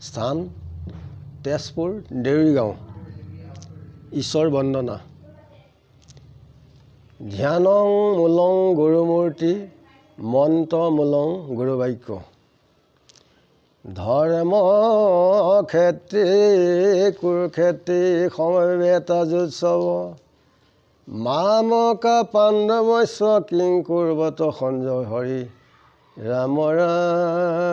স্থান তেজপুৰ দেউৰিগাঁও। ঈশ্বৰ বন্দনা। ধ্যানং মূলং গুৰুমূৰ্তি মন্ত্ৰ মূলং গুৰুবাক্য। ধৰ্ম ক্ষেত্ৰে কুৰুক্ষেত্ৰে সমবেত যুৎসৱ মামকা পাণ্ডৱস্য কিং কুৰ্বত সঞ্জয় হৰি ৰাম ৰাম।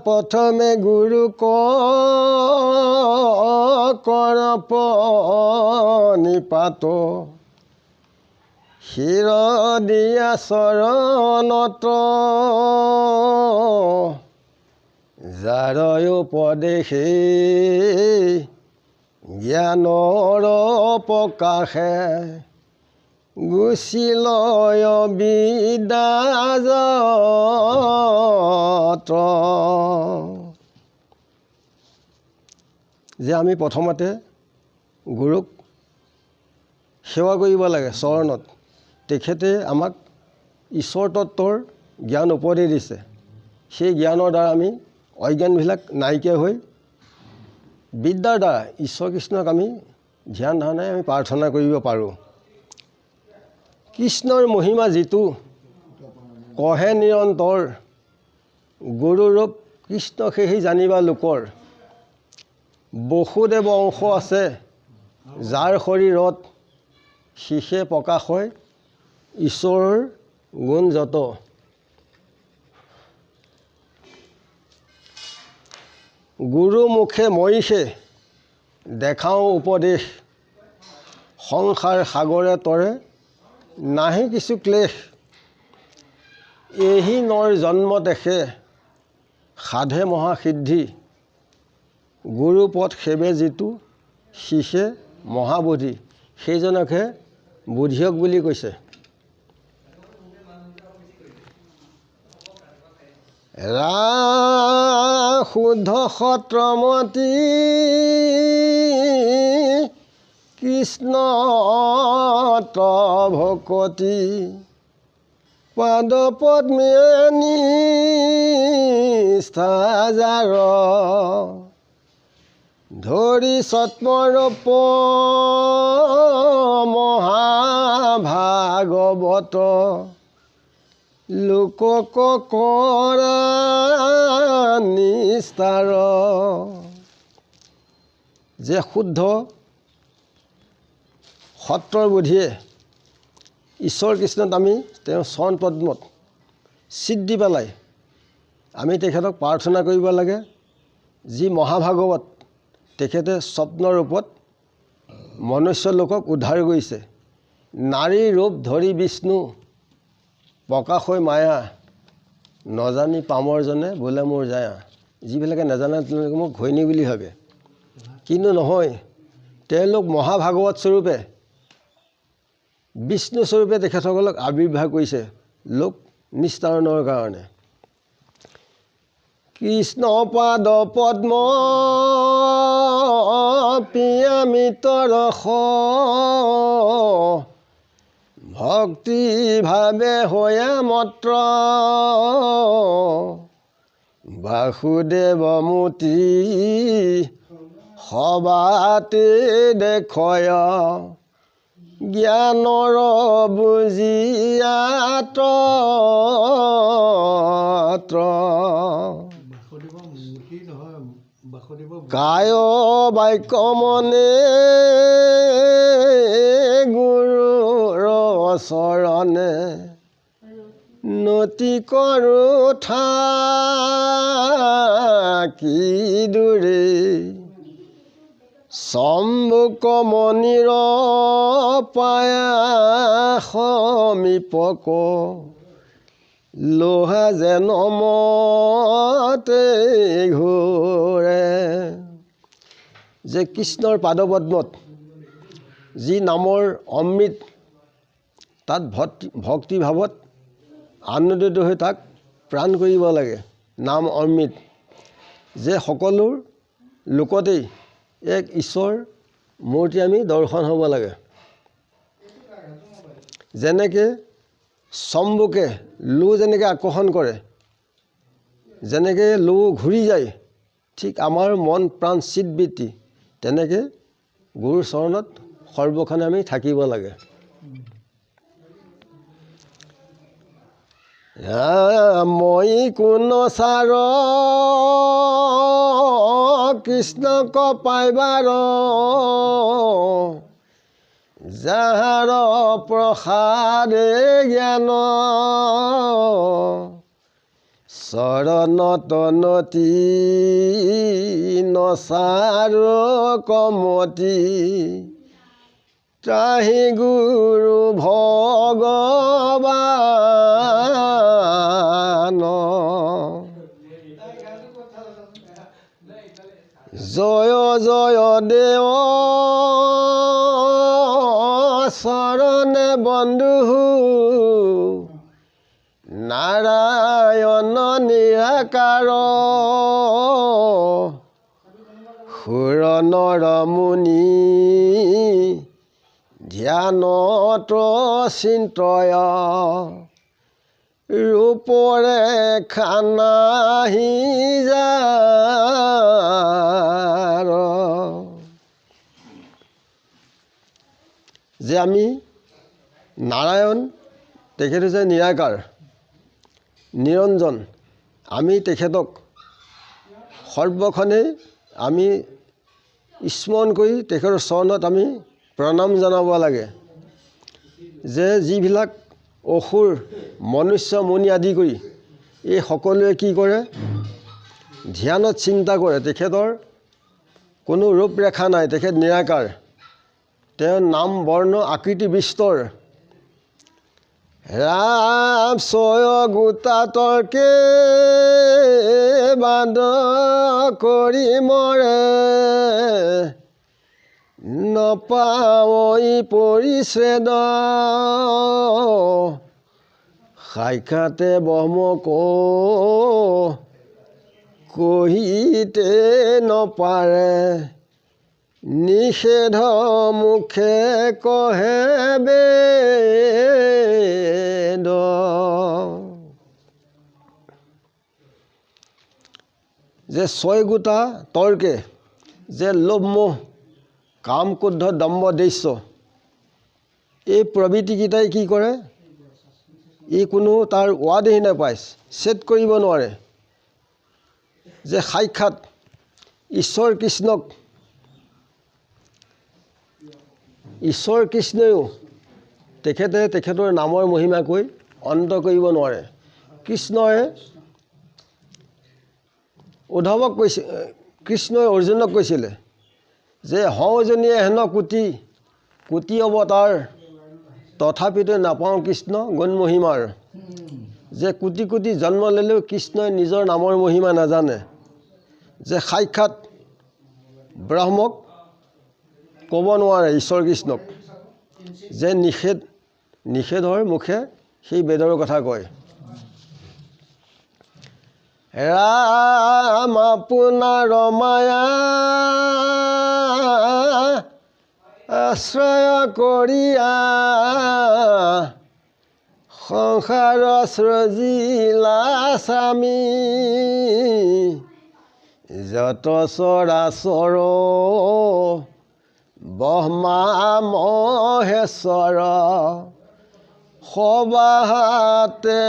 প্ৰথমে গুৰু কৰপ নিপাত শিৰ দিয়া চৰণত যাৰ উপদেশে জ্ঞানৰ প্ৰকাশে গুচিলয় বিদ্যাজত। যে আমি প্ৰথমতে গুৰুক সেৱা কৰিব লাগে চৰণত। তেখেতে আমাক ঈশ্বৰ তত্ত্বৰ জ্ঞান উপদেশ দিছে। সেই জ্ঞানৰ দ্বাৰা আমি অজ্ঞানবিলাক নাইকিয়া হৈ বিদ্যাৰ দ্বাৰা ঈশ্বৰ কৃষ্ণক আমি ধ্যান ধাৰণাই আমি প্ৰাৰ্থনা কৰিব পাৰোঁ। কৃষ্ণৰ মহিমা যিটো কহে নিৰন্তৰ গুৰুৰূপ কৃষ্ণ সেহি জানিবা লোকৰ। বসুদেৱ অংশ আছে যাৰ শৰীৰত শিষে প্ৰকাশ হয় ঈশ্বৰৰ গুণ যত। গুৰু মুখে মৰিষে দেখাওঁ উপদেশ সংসাৰ সাগৰে তৰে নাহি কিছু ক্লেশ। এহি নৰ জন্ম দেখে সাধে মহাসিদ্ধি গুৰুপথ সেৱে যিটো শিষে মহাবোধি। সেইজনকহে বুদ্ধিয়ক বুলি কৈছে। শুদ্ধ সত্ৰমতী কৃষ্ণ ভকতি পদ পদ্মে নিষ্ঠা যাৰ ধৰি সত্মৰূপ মহাভাগৱত লোকক কৰা নিস্তাৰ। যে শুদ্ধ সত্ৰৰ বুদ্ধিয়ে ঈশ্বৰ কৃষ্ণত আমি তেওঁ চৰণ পদ্মত চিত দি পেলাই আমি তেখেতক প্ৰাৰ্থনা কৰিব লাগে। যি মহাভাগৱত তেখেতে স্বপ্নৰ ৰূপত মনুষ্য লোকক উদ্ধাৰ কৰিছে। নাৰীৰ ৰূপ ধৰি বিষ্ণু প্ৰকাশ হৈ মায়া নজানি পামৰজনে বোলে মোৰ জায়া। যিবিলাকে নাজানে তেওঁলোকে মোক ঘৈণী বুলি ভাবে, কিন্তু নহয়, তেওঁলোক মহাভাগৱত স্বৰূপে বিষ্ণু স্বৰূপে তেখেতসকলক আৱিৰ্ভাৱ কৰিছে লোক নিস্তাৰণৰ কাৰণে। কৃষ্ণ পাদ পদ্ম পিয়ামিত ৰস ভক্তি ভাৱে হয়া মত্ৰ বাসুদেৱ মূৰ্তি সবাতে দেখয় জ্ঞানৰ বুজিয়াত। কায় বাক্য মনে গুৰুৰ চৰণে নতি কৰো থাকি দূৰে চম্বুক মণিৰ পায়া সমীপক লোহা যেন মতে ঘূৰে। যে কৃষ্ণৰ পাদপদ্মত যি নামৰ অমৃত তাত ভক্তিভাৱত আনন্দিত হৈ তাক প্ৰাণ কৰিব লাগে। নাম অমৃত যে সকলো লোকতেই এক ঈশ্বৰ মূৰ্তি আমি দৰ্শন হ'ব লাগে। যেনেকৈ চম্বুকে লো যেনেকৈ আকৰ্ষণ কৰে, যেনেকৈ লো ঘূৰি যায়, ঠিক আমাৰ মন প্ৰাণ চিত্তবৃত্তি তেনেকৈ গুৰুৰ চৰণত সৰ্বক্ষণে আমি থাকিব লাগে। মই কোন চাৰ কৃষ্ণক পাইবাৰ, যাহাৰ প্ৰসাদে জ্ঞান, চৰণত নতি নচাৰ কমতি, ত্ৰাহি গুৰু ভগৱান। জয় জয় দেৱ চৰণে বন্ধু, নাৰায়ণ নিৰাকাৰ, সুৰ নৰ মুনি ধ্যানত চিন্তয়, ৰূপৰে খানাহি যাৰ। যে আমি নাৰায়ণ, তেখেত হৈছে নিৰাকাৰ, নিৰঞ্জন, আমি তেখেতক সৰ্বক্ষণে আমি স্মৰণ কৰি তেখেতৰ চৰণত আমি প্ৰণাম জনাব লাগে। যে যিবিলাক অসুৰ মনুষ্য মুনি আদি কৰি এই সকলোৱে কি কৰে, ধ্যানত চিন্তা কৰে, তেখেতৰ কোনো ৰূপৰেখা নাই, তেখেত নিৰাকাৰ, তেওঁৰ নাম বৰ্ণ আকৃতি বিস্তৰ। ৰাম ছয় গোটা তৰ্কে বাদ কৰি মৰে, নপাৱই পৰিচ্ছেদ, সাক্ষাতে ব্ৰহ্ম কহিতে নপাৰে, নিষেধ মুখে কহে বেদ। যে ছয় গোটা তৰ্কে, যে লোভ মোহ কাম ক্ৰোধ দম্ভ দস্য, এই প্ৰবৃত্তিকেইটাই কি কৰে, ই কোনো তাৰ ৱাদেহি নাপায়, ছেদ কৰিব নোৱাৰে। যে সাক্ষাৎ ঈশ্বৰ কৃষ্ণক, ঈশ্বৰ কৃষ্ণইও তেখেতৰ নামৰ মহিমা কৈ অন্ত কৰিব নোৱাৰে। কৃষ্ণই উদ্ধৱক কৈছে, কৃষ্ণই অৰ্জুনক কৈছিলে যে হওজনীয়ে হেন কোটি কোটি অৱতাৰ, তথাপিতো নাপাওঁ কৃষ্ণ গুণ মহিমাৰ। যে কোটি কোটি জন্ম ল'লেও কৃষ্ণই নিজৰ নামৰ মহিমা নাজানে। যে সাক্ষাৎ ব্ৰহ্মক ক'ব নোৱাৰে ঈশ্বৰ কৃষ্ণক, যে নিষেধৰ মুখে সেই বেদৰ কথা কয়। ৰাম আপোনাৰ মায়া আশ্ৰয় কৰিয়া, সংসাৰ সৃজিলা স্বামী, যত চৰাচৰ ব্ৰহ্মা মহেশ্বৰ, সবাহাতে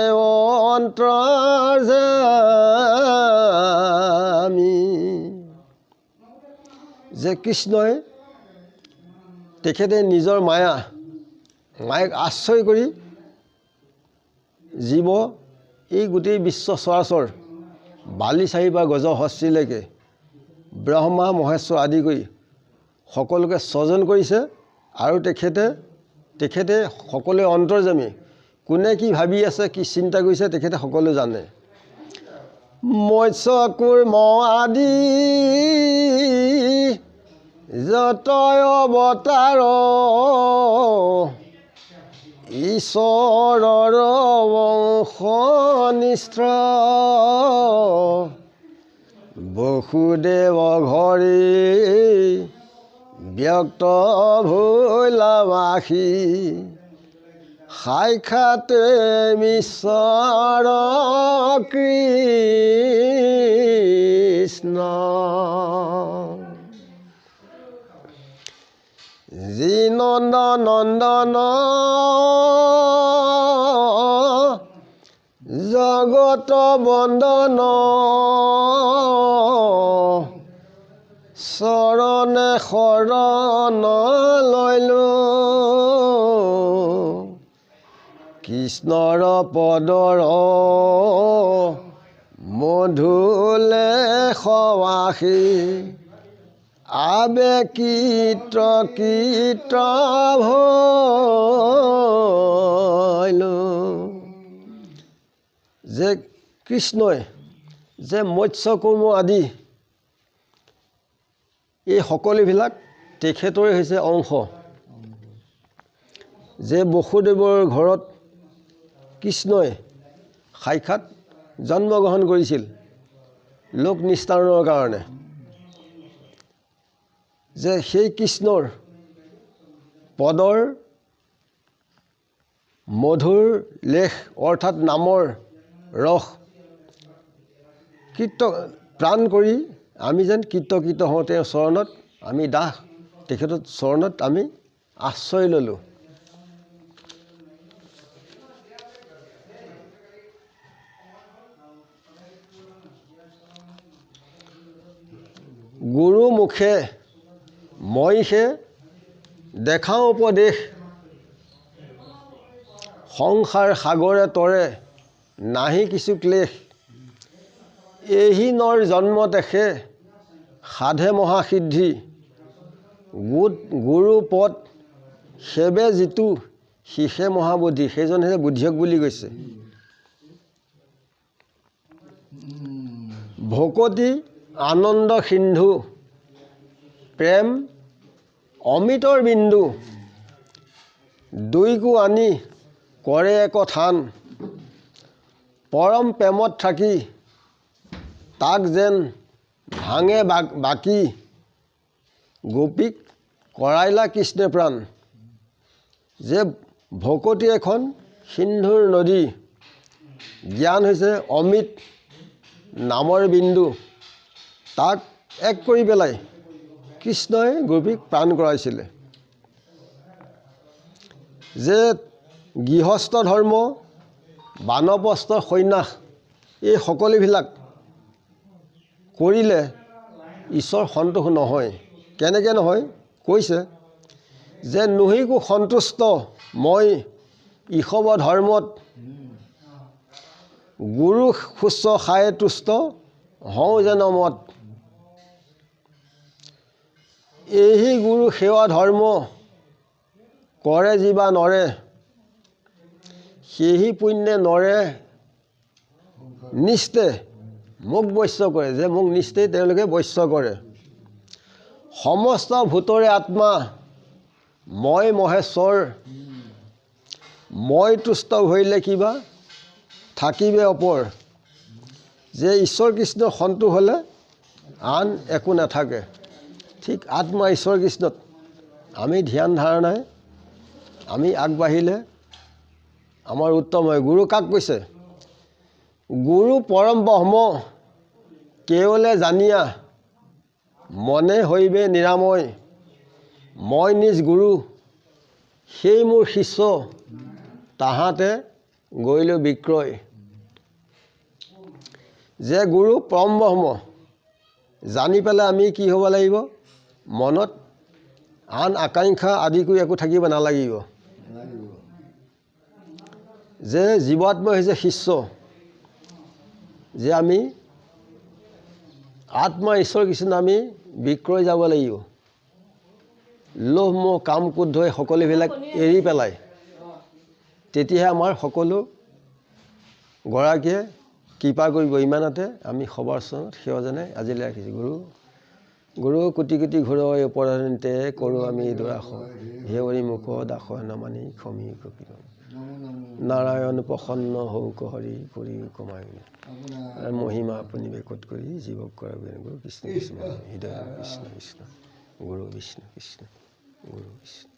অন্তৰ্যামী। যে কৃষ্ণই তেখেতে নিজৰ মায়াক আশ্ৰয় কৰি জীৱ এই গোটেই বিশ্ব চৰাচৰ বালি চাৰি বা গজ হস্তিলৈকে ব্ৰহ্মা মহেশ্বৰ আদি কৰি সকলোকে স্বজন কৰিছে। আৰু তেখেতে সকলোৱে অন্তৰ্যামী, কোনে কি ভাবি আছে, কি চিন্তা কৰিছে তেখেতে সকলোৱে জানে। মৎস্য কুৰ্ম আদি যতয় অৱতাৰ, ঈশ্বৰৰ বংশনিষ্ঠ, বসুদেৱ ঘৰে ব্যক্ত ভৈলাবাসী, সাক্ষাতে ঈশ্বৰ কৃষ্ণ যি নন্দ নন্দন জগত বন্দন চৰণে শৰণ লৈলো কৃষ্ণৰ পদৰ মধুলে সৱাসী আবেকিত কীত ভৈলো যে কৃষ্ণই যে মৎস্যকুৰ্ম আদি এই সকলোবিলাক তেখেতৰে হৈছে অংশ যে বসুদেৱৰ ঘৰত কৃষ্ণই সাক্ষাৎ জন্মগ্ৰহণ কৰিছিল লোক নিস্তাৰণৰ কাৰণে যে সেই কৃষ্ণৰ পদৰ মধুৰ লেখ অৰ্থাৎ নামৰ ৰস কীৰ্ত প্ৰাণ কৰি আমি যেন কৃতকৃত হওঁ তেওঁৰ চৰণত আমি দাস তেখেতৰ চৰণত আমি আশ্ৰয় ল'লোঁ গুৰু মুখে মইহে দেখাওঁ উপদেশ সংসাৰ সাগৰে তৰে নাহি কিছু ক্লেশ এহি নৰ জন্ম দেখে সাধে মহাসিদ্ধি গুৰু পদ সেৱে যিটো শিষে মহাবুদ্ধি সেইজনহে বুদ্ধিয়ক বুলি কৈছে ভকতি আনন্দ সিন্ধু প্ৰেম অমিতৰ বিন্দু দুইকো আনি কৰে এক থান পৰম প্ৰেমত থাকি তাক যেন ভাঙে বাকী গোপীক কৰাইলা কৃষ্ণে প্ৰাণ যে ভকতি এখন সিন্ধুৰ নদী জ্ঞান হৈছে অমিত নামৰ বিন্দু তাক এক কৰি পেলাই কৃষ্ণই গোপীক প্ৰাণ কৰাইছিলে যে গৃহস্থ ধৰ্ম বানপ্ৰস্থ সন্ন্যাস এই সকলোবিলাক কৰিলে ঈশ্বৰ সন্তোষ নহয় কেনেকৈ নহয় কৈছে যে নহিকো সন্তুষ্ট মই ঈশৱ ধৰ্মত গুৰু শুশ্ৰূষায়ে তুষ্ট হওঁ যেন মত এহি গুৰু সেৱা ধৰ্ম কৰে যিবা নৰে সেহি পুণ্যে নৰে নিষ্ঠে মোক বৈশ্য কৰে যে মোক নিষ্ঠেই তেওঁলোকে বৈশ্য কৰে সমস্ত ভূতৰে আত্মা মই মহেশ্বৰ মই তুষ্ট হৈলে কিবা থাকিবে অপৰ যে ঈশ্বৰ কৃষ্ণ সন্তোষ হ'লে আন একো নাথাকে ঠিক আত্মা ঈশ্বৰ কৃষ্ণত আমি ধ্যান ধাৰণাই আমি আগবাঢ়িলে আমাৰ উত্তম হয় গুৰু কাক কৈছে গুৰু পৰম ব্ৰহ্ম কেৱলে জানিয়া মনে হৈবে নিৰাময় মই নিজ গুৰু সেই মোৰ শিষ্য তাহাঁতে গৈলো বিক্ৰয় যে গুৰু পৰম ব্ৰহ্ম জানি পেলাই আমি কি হ'ব লাগিব মনত আন আকাংক্ষা আদি কৰি একো থাকিব নালাগিব যে জীৱাত্মা হৈছে শিষ্য যে আমি আত্মা ঈশ্বৰ কৃষ্ণ আমি বিক্ৰয় যাব লাগিব লোভ মোহ কাম ক্ৰোধ হৈ সকলোবিলাক এৰি পেলাই তেতিয়াহে আমাৰ সকলো গৰাকীয়ে কৃপা কৰিব ইমানতে আমি সবৰ চৰণত সেৱা জনাই আজিলৈ ৰাখিছোঁ গুৰু কোটি কোটি ঘূৰ অপৰাধতে কৰোঁ আমি দুৰাশ হেৱৰি মুখ দাস নামানি ক্ষমি কপিল নাৰায়ণ প্ৰসন্ন হৌক হৰি কৰি কমাই মহিমা আপুনি বেকত কৰি জীৱক কৰা গুৰু কৃষ্ণ কৃষ্ণ হৃদয় কৃষ্ণ কৃষ্ণ গুৰু বিষ্ণু কৃষ্ণ গুৰু বিষ্ণু